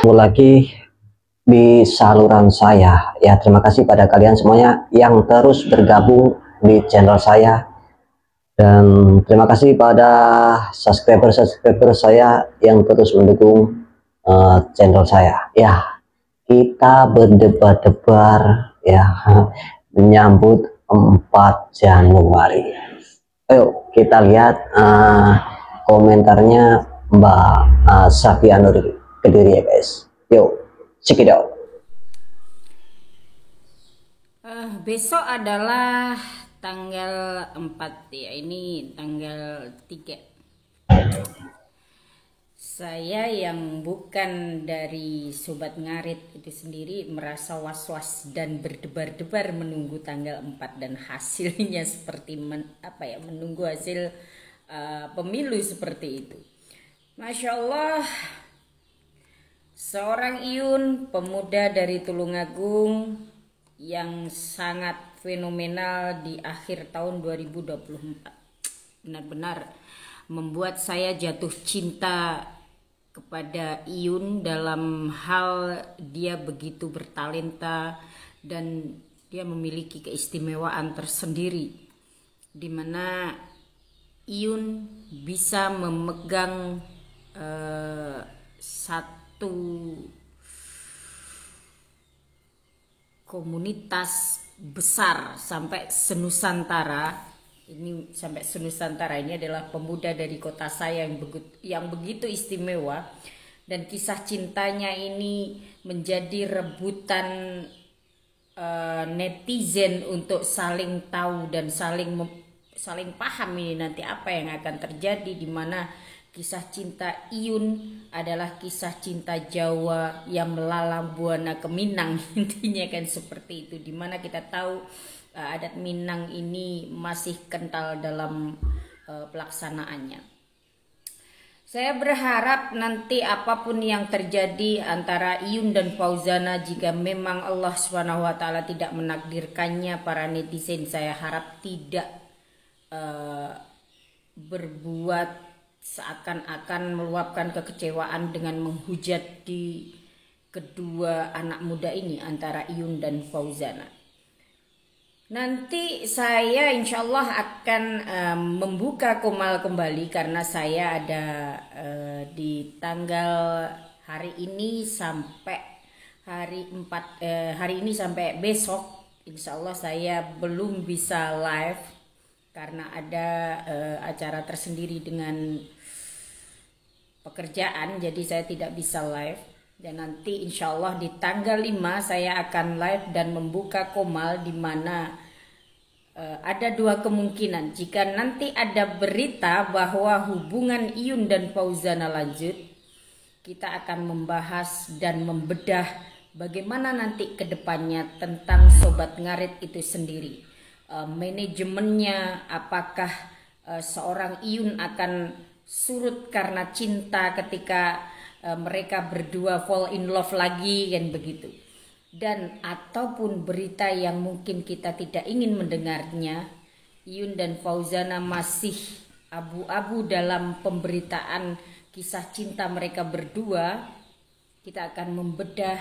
Ketemu lagi di saluran saya. Ya, terima kasih pada kalian semuanya yang terus bergabung di channel saya. Dan terima kasih pada subscriber saya yang terus mendukung channel saya. Ya, kita berdebar-debar ya menyambut 4 Januari. Ayo kita lihat komentarnya Mbak Safia Nur Kediri ya guys. Yuk, check it out. Besok adalah tanggal 4 ya, ini tanggal 3. Saya yang bukan dari Sobat Ngarit itu sendiri merasa was-was dan berdebar-debar menunggu tanggal 4 dan hasilnya seperti menunggu hasil pemilu seperti itu. Masya Allah, seorang Iyun, pemuda dari Tulungagung yang sangat fenomenal di akhir tahun 2024, benar-benar membuat saya jatuh cinta kepada Iyun dalam hal dia begitu bertalenta dan dia memiliki keistimewaan tersendiri, di mana Iyun bisa memegang satu komunitas besar sampai senusantara. Ini sampai senusantara, ini adalah pemuda dari kota saya yang begitu istimewa, dan kisah cintanya ini menjadi rebutan netizen untuk saling tahu dan saling paham ini nanti apa yang akan terjadi, di mana kisah cinta Iyun adalah kisah cinta Jawa yang melalang buana ke Minang. Intinya kan seperti itu, dimana kita tahu adat Minang ini masih kental dalam pelaksanaannya. Saya berharap nanti apapun yang terjadi antara Iyun dan Fauzana, jika memang Allah SWT tidak menakdirkannya, para netizen saya harap tidak berbuat seakan-akan meluapkan kekecewaan dengan menghujat di kedua anak muda ini antara Iyun dan Fauzana. Nanti saya insya Allah akan membuka Komal kembali, karena saya ada di tanggal hari ini sampai hari ini sampai besok. Insya Allah saya belum bisa live karena ada acara tersendiri dengan pekerjaan, jadi saya tidak bisa live. Dan nanti insya Allah di tanggal 5 saya akan live dan membuka Komal, di mana ada dua kemungkinan. Jika nanti ada berita bahwa hubungan Iyun dan Fauzana lanjut, kita akan membahas dan membedah bagaimana nanti ke depannya tentang Sobat Ngarit itu sendiri. Manajemennya, apakah seorang Iyun akan surut karena cinta ketika mereka berdua fall in love lagi, kan begitu. Dan ataupun berita yang mungkin kita tidak ingin mendengarnya, Iyun dan Fauzana masih abu-abu dalam pemberitaan kisah cinta mereka berdua. Kita akan membedah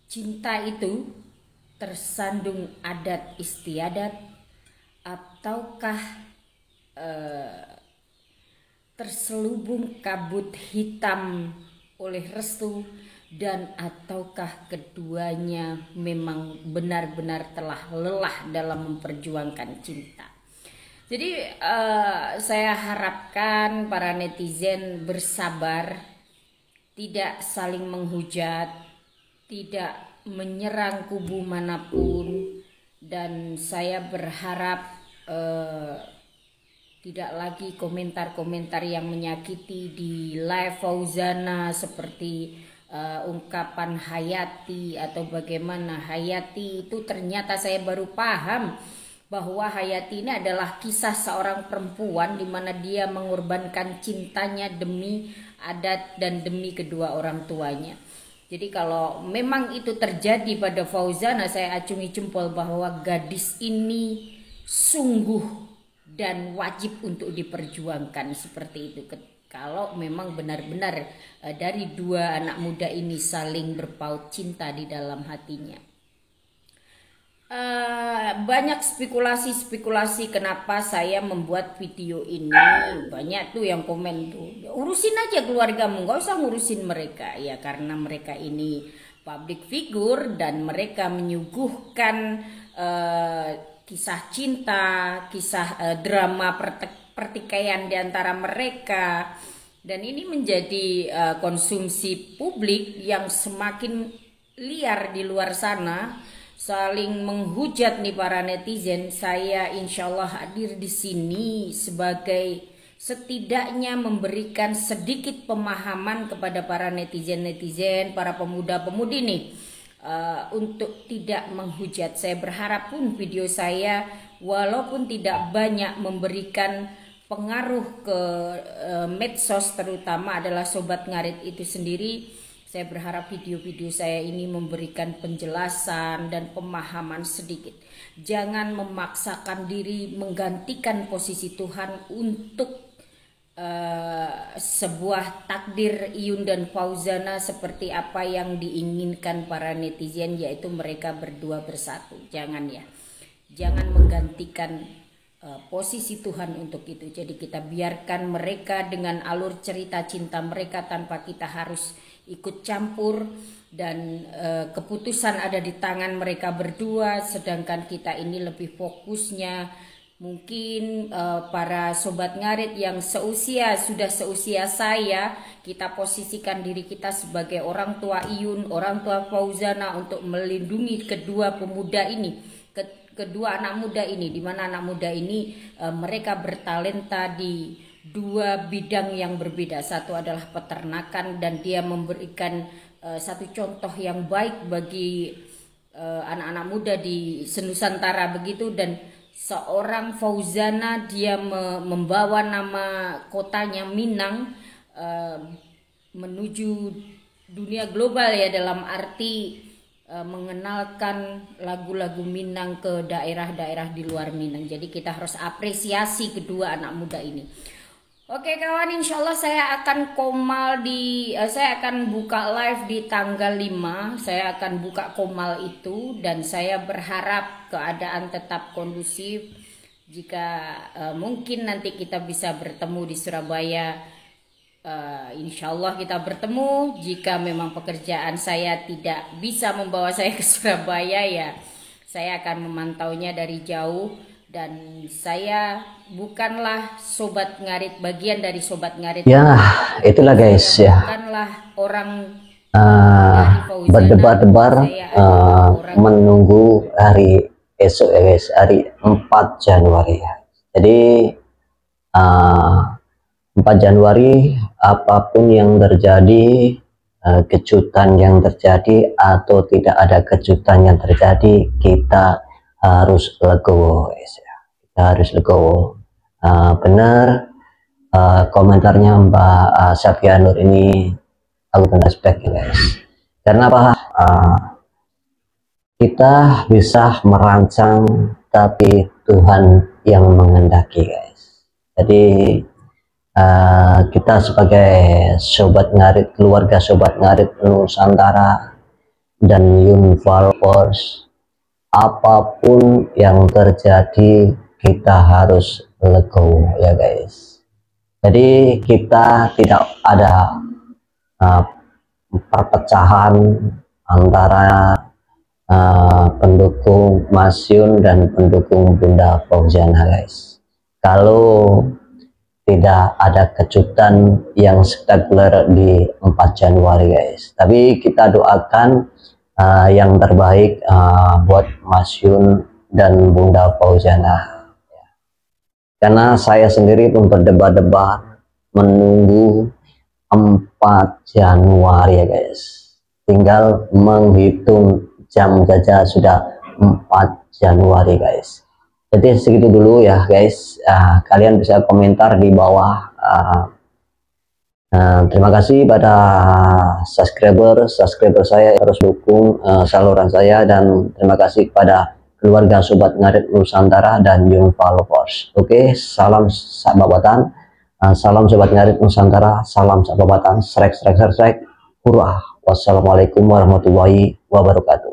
cinta itu tersandung adat istiadat, ataukah terselubung kabut hitam oleh restu, dan ataukah keduanya memang benar-benar telah lelah dalam memperjuangkan cinta. Jadi saya harapkan para netizen bersabar, tidak saling menghujat, tidak menyerang kubu manapun, dan saya berharap tidak lagi komentar-komentar yang menyakiti di live Fauzana, seperti ungkapan Hayati atau bagaimana. Hayati itu ternyata saya baru paham bahwa Hayati ini adalah kisah seorang perempuan di mana dia mengorbankan cintanya demi adat dan demi kedua orang tuanya. Jadi kalau memang itu terjadi pada Fauzana, saya acungi jempol bahwa gadis ini sungguh dan wajib untuk diperjuangkan seperti itu. Kalau memang benar-benar dari dua anak muda ini saling berpaut cinta di dalam hatinya. Banyak spekulasi kenapa saya membuat video ini. Banyak tuh yang komen tuh, urusin aja keluargamu, gak usah ngurusin mereka. Ya karena mereka ini public figure dan mereka menyuguhkan kisah cinta, kisah drama pertikaian di antara mereka. Dan ini menjadi konsumsi publik yang semakin liar di luar sana, saling menghujat nih para netizen. Saya insya Allah hadir di sini sebagai setidaknya memberikan sedikit pemahaman kepada para netizen, para pemuda-pemudi nih, untuk tidak menghujat. Saya berharap pun video saya walaupun tidak banyak memberikan pengaruh ke medsos, terutama adalah Sobat Ngarit itu sendiri. Saya berharap video-video saya ini memberikan penjelasan dan pemahaman sedikit. Jangan memaksakan diri menggantikan posisi Tuhan untuk sebuah takdir Iyun dan Fauzana seperti apa yang diinginkan para netizen, yaitu mereka berdua bersatu. Jangan ya, jangan menggantikan posisi Tuhan untuk itu. Jadi kita biarkan mereka dengan alur cerita cinta mereka tanpa kita harus ikut campur, dan keputusan ada di tangan mereka berdua, sedangkan kita ini lebih fokusnya mungkin para Sobat Ngarit yang sudah seusia saya, kita posisikan diri kita sebagai orang tua Iyun, orang tua Fauzana untuk melindungi kedua pemuda ini, kedua anak muda ini, di mana anak muda ini mereka bertalenta di dua bidang yang berbeda. Satu adalah peternakan, dan dia memberikan satu contoh yang baik bagi anak-anak muda di Senusantara begitu. Dan seorang Fauzana, dia membawa nama kotanya Minang menuju dunia global ya, dalam arti mengenalkan lagu-lagu Minang ke daerah-daerah di luar Minang. Jadi kita harus apresiasi kedua anak muda ini. Oke kawan, insya Allah saya akan saya akan buka live di tanggal 5. Saya akan buka komal itu, dan saya berharap keadaan tetap kondusif. Jika mungkin nanti kita bisa bertemu di Surabaya, insya Allah kita bertemu. Jika memang pekerjaan saya tidak bisa membawa saya ke Surabaya, ya saya akan memantaunya dari jauh. Dan saya bukanlah Sobat Ngarit, bagian dari Sobat Ngarit. Ya, itulah guys ya. Bukanlah orang berdebar-debar menunggu hari esok ya guys, hari 4 Januari ya. Jadi 4 Januari apapun yang terjadi, kejutan yang terjadi atau tidak ada kejutan yang terjadi, kita harus legowo guys ya. Kita harus legowo. Benar komentarnya Mbak Safia Nur ini aku respect ya guys. Karena apa? Kita bisa merancang, tapi Tuhan yang menghendaki guys. Jadi kita sebagai Sobat Ngarit, keluarga Sobat Ngarit Nusantara dan Iyun Followers, apapun yang terjadi kita harus legowo ya guys. Jadi kita tidak ada perpecahan antara pendukung Mas Yun dan pendukung Bunda Fauzana guys. Kalau tidak ada kejutan yang spektakuler di 4 Januari guys, tapi kita doakan yang terbaik buat Mas Yun dan Bunda Fauzana. Karena saya sendiri pun berdebar-debar menunggu 4 Januari ya guys. Tinggal menghitung jam saja sudah 4 Januari guys. Jadi segitu dulu ya guys. Kalian bisa komentar di bawah. Terima kasih pada subscriber saya, terus dukung saluran saya, dan terima kasih kepada keluarga Sobat Ngarit Nusantara dan Iyun Followers. Oke, salam sahabatan. Salam Sobat Ngarit Nusantara, salam Sababatan, srek srek srek srek, hurrah. Wassalamualaikum warahmatullahi wabarakatuh.